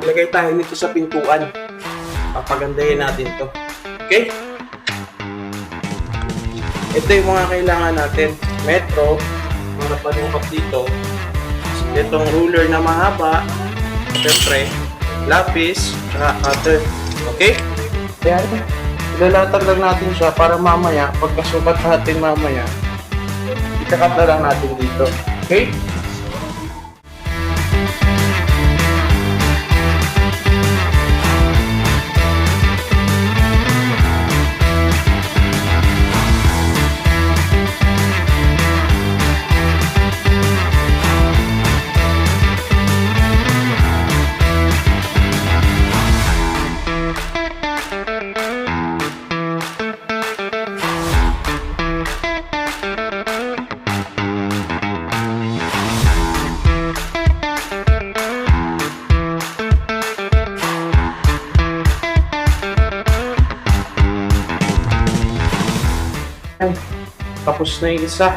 maglagay tayo nito sa pintuan. Papagandahin natin to. Okay? Ito yung mga kailangan natin. Metro, mga panukap dito. Itong ruler na mahaba. Siyempre, lapis, saka cutter. Okay? Kaya ilalatag lang natin siya para mamaya, pagkasukat natin mamaya, ikakat na lang natin dito. Okay? Tapos na yung isa.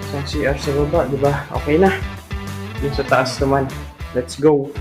Isang CR sa baba, di ba? Okay na. Yung sa taas naman. Let's go.